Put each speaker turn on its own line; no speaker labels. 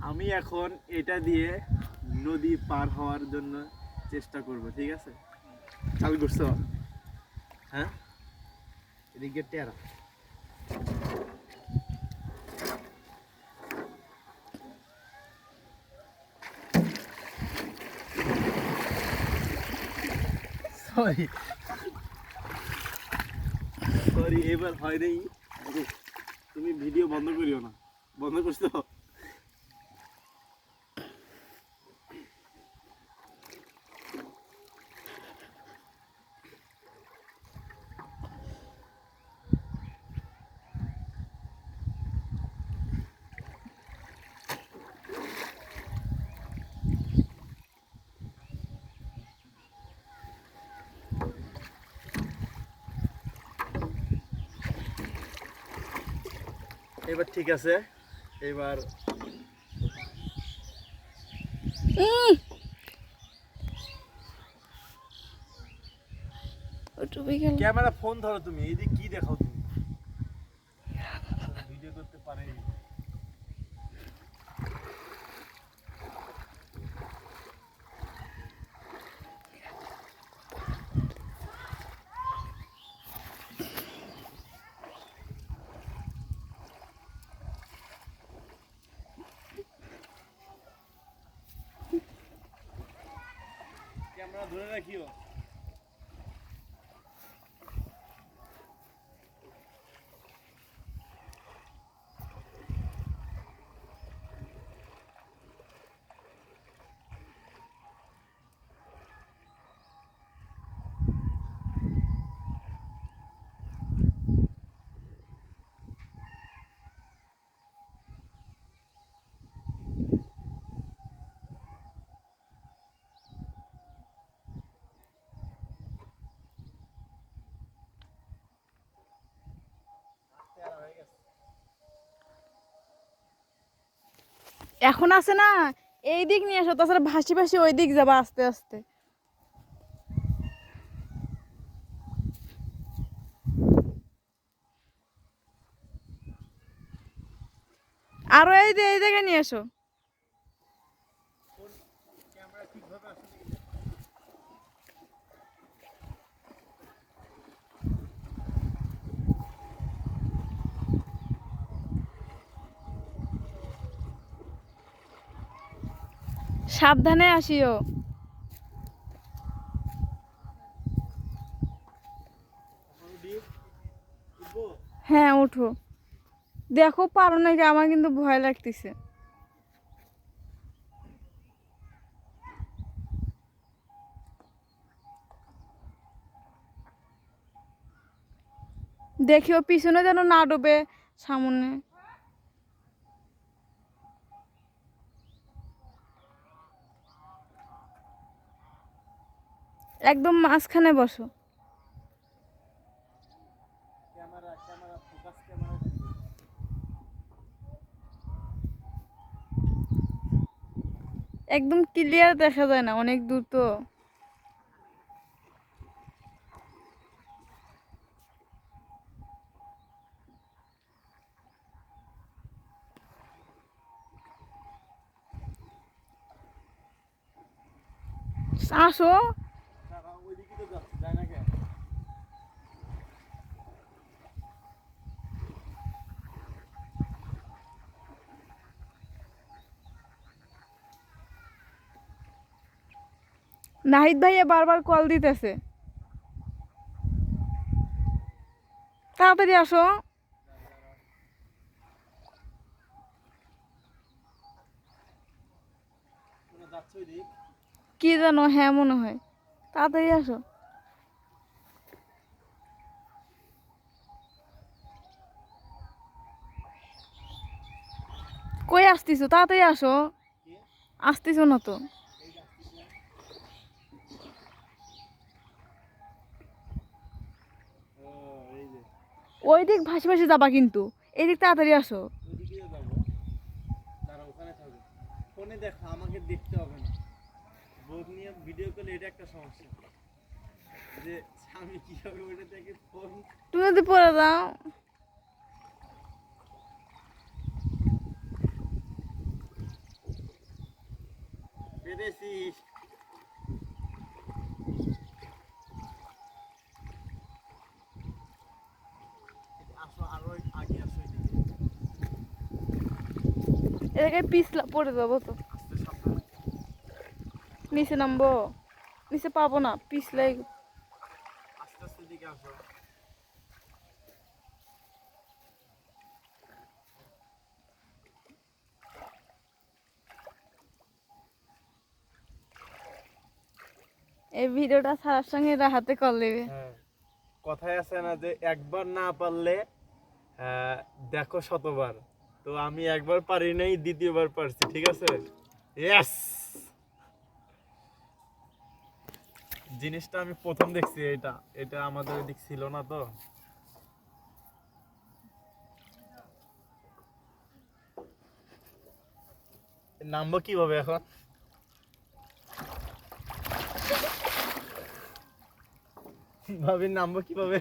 আমি এখন এটা দিয়ে নদী পার হওয়ার জন্য চেষ্টা করব, ঠিক আছে? চালু করছো? হ্যাঁ, এদিকে টেরা। সরি সরি, এবার হয় নাই। তুমি ভিডিও বন্ধ করিও না। বন্ধ করছো? এবার ঠিক আছে। এবার ক্যামেরা ফোন ধরো তুমি, এইদিক কি দেখাও তুমি? ভিডিও করতে পারে। ক্যামেরা ধরে রাখিও।
এখন আছে না, এই দিক নিয়ে আসো, তাছাড়া ভাসি ভাসি ওই দিক যাবা আস্তে আস্তে। আরো এই জায়গায় নিয়ে আসো।
ক্যামেরা ঠিকভাবে আসলে
সাবধানে আসিও। হ্যাঁ উঠো, দেখো পারো নাকি, আমার কিন্তু ভয় লাগতেছে। দেখিও পিছনে যেন না ডুবে, সামনে একদম মাঝখানে বসো।
Camera camera focus camera.
একদম ক্লিয়ার দেখা যায় না, অনেক দূর তো। আসো।
ওইদিকে তো যাচ্ছে, যায় না কেন?
নাহিদ ভাইয়া বারবার কল দিতেছে, তাড়াতাড়ি আসো।
যাচ্ছে ওইদিক।
কি জানো, হ্যাঁ মনে হয়, তাড়াতাড়ি আসো। কই আসতেছো, তাড়াতাড়ি আসো। আসতেছো না তো।
এই যে
ওই দিক ভাসি ভাসি যাবা কিন্তু, এই দিক তাড়াতাড়ি আসো।
ওইদিকে যাবো। তারা ওখানে থাকবে। ফোনে দেখো, আমাকে দেখতে হবে না। বোক নিয়ে ভিডিও করলে এটা একটা সমস্যা, যে আমি কিভাবে ওইটা থেকে ফোন।
তুমি যদি পড়ে যাও।
পেয়েছিস। আসো আরো আগে আসো এদিকে।
এদিকে পিছলা পড়ে যাবো তো।
আস্তে সাবধানে।
নিচে নামবো, নিচে পাবো না, পিছলাই।
আস্তে আস্তে এদিকে আসো।
এই ভিডিওটা ছাড়ার সঙ্গে এরা হাতে কল দেবে।
হ্যাঁ, কথায় আছে না যে একবার না পারলে দেখো শতবার। তো আমি একবার পারি নাই, দ্বিতীয়বার পারছি, ঠিক আছে? ইয়েস। জিনিসটা আমি প্রথম দেখছি, এটা এটা আমাদের ওদিক ছিল না তো। নামবো কিভাবে এখন? ভাবি নামবো কিভাবে?